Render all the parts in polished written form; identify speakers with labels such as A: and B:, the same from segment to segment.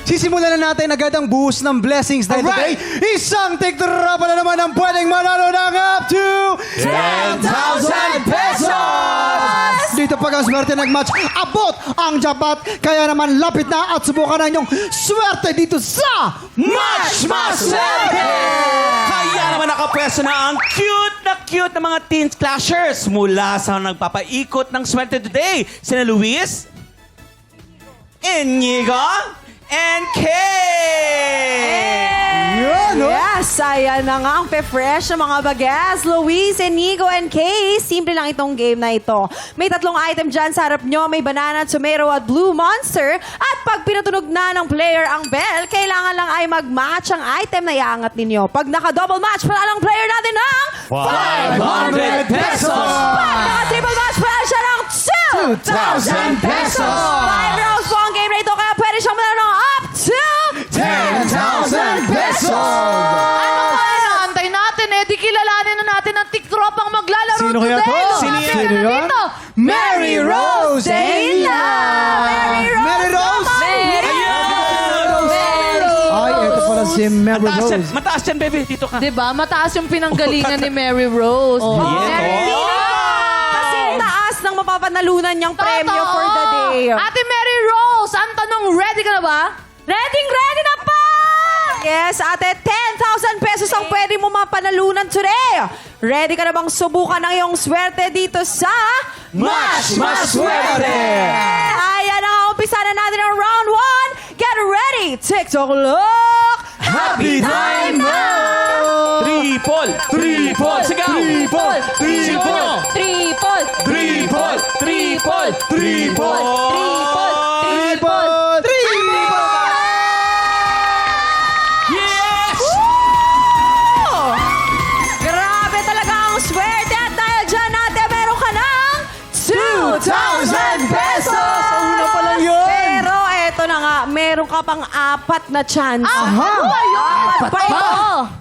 A: sisimulan na natin agad ang buhos ng blessings dahil today, isang tiktropa na naman ang pwedeng manalo ng up to 10,000 pesos! Dito pag ang swerte nag-match, abot ang jackpot. Kaya naman lapit na at subukan na inyong swerte dito sa Match Maswerte!
B: Kaya naman nakapwesto na ang cute na mga Teen Clashers mula sa nagpapaikot ng swerte today. Sina Luis, Inigo, and Kay!
A: Yun, no?
C: Yes, ayan na nga ang pe-fresh ng mga bagas. Luis, Inigo, and Kay. Simple lang itong game na ito. May tatlong item dyan sa harap nyo. May banana, tomato, at blue monster. At pag pinatunog na ng player ang bell, kailangan lang ay mag-match ang item na iangat ninyo. Pag naka-double match, pala ng player natin ng
B: 500 pesos!
C: Pag naka-triple match, pala siya ng 2,000 pesos! 5 rounds po ang game na ito, kaya pwede siyang manalo ng up to
A: 10,000 pesos!
D: Ano pa inaantay natin? Eh, di kilalanin na natin ang tiktropang maglalaro
A: Sino kaya
D: today.
A: to?
B: Sino yan?
A: Sino yan?
D: Dito.
A: Mary Rose
C: Dela!
A: Mary Rose! Ay, ito pala si Mary Rose.
B: Mataas yan, baby. Dito ka.
D: Diba? Mataas yung pinanggalingan ni Mary Rose.
C: Kasi taas ng mapapanalunan niyang premyo
D: Totoo.
C: for the day.
D: Ate Mary Rose, ang tanong, ready ka na ba?
C: Ready na po! Yes, ate, 10,000 pesos ang pwede mo mapanalunan today. Ready ka na bang subukan ang iyong swerte dito sa
B: Match Maswerte!
C: Ayan na, umpisa na natin ang round 1. Get ready, TikTok look!
B: Happy time now! Triple! Sigaw!
A: Triple!
B: Sigaw nyo!
D: Triple!
B: Triple!
A: Triple!
B: Yes!
C: Grabe talaga ang swerte at dahil dyan natin meron ka ng 2,000 pesos!
A: Una pa lang yun!
C: Pero eto na nga, meron ka pang 4 na chance.
A: Aha!
C: Apat pa ito.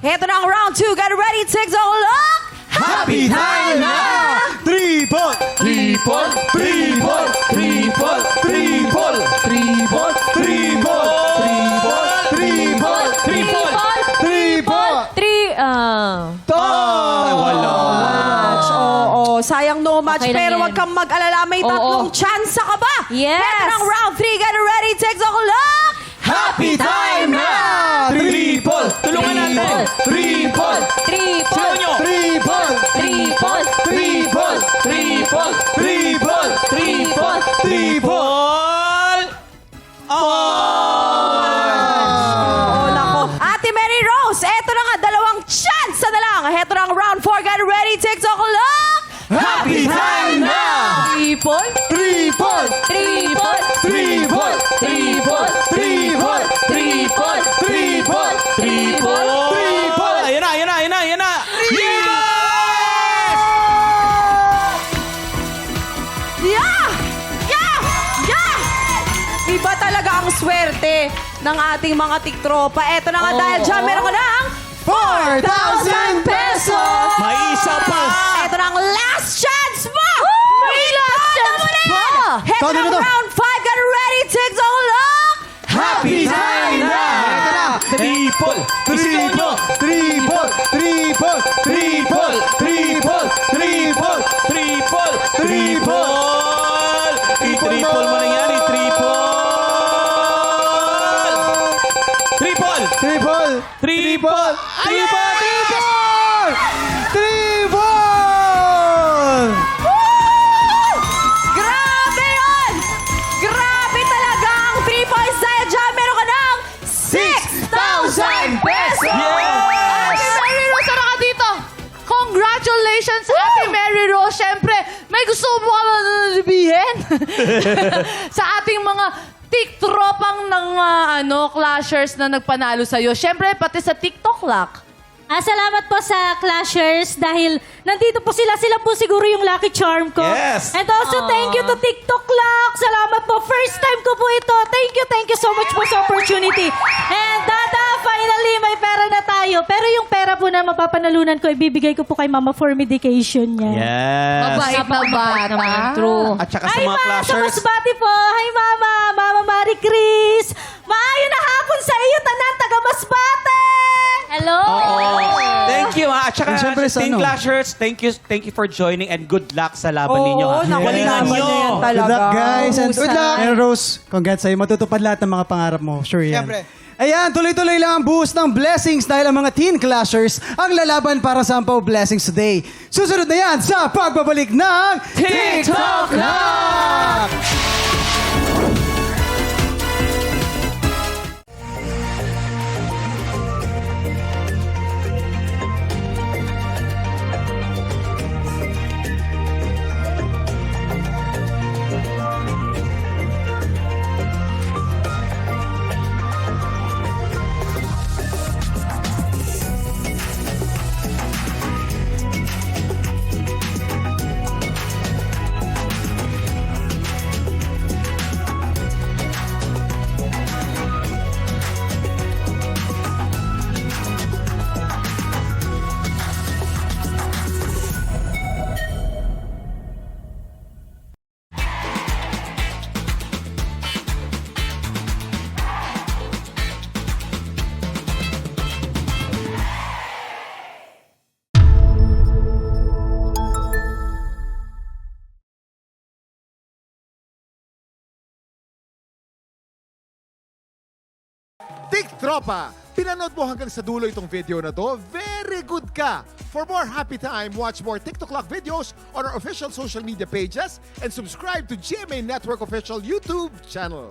C: Eto na ang round 2. Get ready, TikTok look!
B: Happy time now!
A: Triple!
B: Triple! Triple! Triple! Triple! Triple! Triple! Triple! Triple!
A: Triple! Wala.
C: Match. Oo, sayang no match.
D: Okay lang
C: Pero
D: yan.
C: wag kang mag-alala. May tatlong chance ka ba?
D: Yes.
C: Eto na ang round 3. Get ready, TikTok look!
B: Happy time now! Triple! Tulungan natin! Triple! Sigaw nyo!
A: Triple!
B: Triple! Triple! Triple! Triple! Triple! Triple!
C: Oh, nako. Ate Mary Rose, eto na nga, 2 chance na lang. Eto na ang round 4. Get ready, TikTok look!
B: Happy time now!
D: Triple!
A: Triple!
D: Triple!
B: Triple! Triple! Triple! Triple! Triple! Triple! Triple! Ayan na, ayan na, ayan na, ayan na! Yes!
C: Yeah! Yeah! Yeah! Iba talaga ang swerte ng ating mga tiktropa. Eto na nga, dahil dyan meron ka ng 4,000 pesos!
B: May isa pa!
C: Eto na ang last chance mo!
D: May last chance
C: mo na
D: pa!
C: yan! Eto
A: Todo
C: na
A: na
C: ang
A: to.
C: round 5. Get ready, TikTok look!
B: Happy time now! Triple! Triple!
A: Triple! Triple!
B: Triple! Triple! Triple! Triple! Triple! I-triple mo na yan, i-triple! Triple!
A: Triple!
B: Triple! Ayun!
A: Triple! Triple!
C: Grabe yun! Grabe talaga ang 3 points dahil dyan meron ka ng 6,000 pesos!
B: Yes!
D: Ate Mary Rose, ano ka dito? Congratulations, Ate Mary Rose. Siyempre, may gusto mo ka ba sabihin? Sa ating mga tiktropang ng clashers na nagpanalo sa'yo. Siyempre, pati sa TikTok lock.
E: Salamat po sa Clashers dahil nandito po sila. Sila po siguro yung lucky charm ko.
B: Yes.
E: And also, thank you to TikTok Lock. Salamat po. First time ko po ito. Thank you so much po sa opportunity. And Dada, finally, may pera na tayo. Pero yung pera po po na mapapanalunan ko, ibibigay ko po kay Mama for medication niya.
B: Yes.
D: Mabait na bata.
C: naman.
D: True.
B: At saka sa
E: Ay,
B: mga
E: Ma, sa
B: clashers.
E: Masbate po. Hi, Mama. Mama Marie Chris. Maayo na hapon sa iyo, tanan, taga Masbate. Hello.
B: Oo. Thank you, ha. At saka
A: And syempre sa
B: Team
A: ano?
B: Clashers, thank you for joining and good luck sa laban
C: Oo,
B: ninyo. Ha.
C: naku,
B: Galingan
C: laban
B: nyo.
C: na yan talaga.
A: Good luck, guys. And good luck.
C: Husay.
A: And Rose, congrats sa'yo. Matutupad lahat ng mga pangarap mo. Sure yan.
F: Siyempre.
A: Ayan, tuloy-tuloy lang ang buhos ng blessings dahil ang mga Teen Clashers ang lalaban para sa Ampaw Blessings today. Susunod na yan sa pagbabalik ng
B: TikTok Lock!
G: Tik Tropa! Pinanood mo hanggang sa dulo itong video na to? Very good ka! For more happy time, watch more TikTok Lock videos on our official social media pages and subscribe to GMA Network official YouTube channel.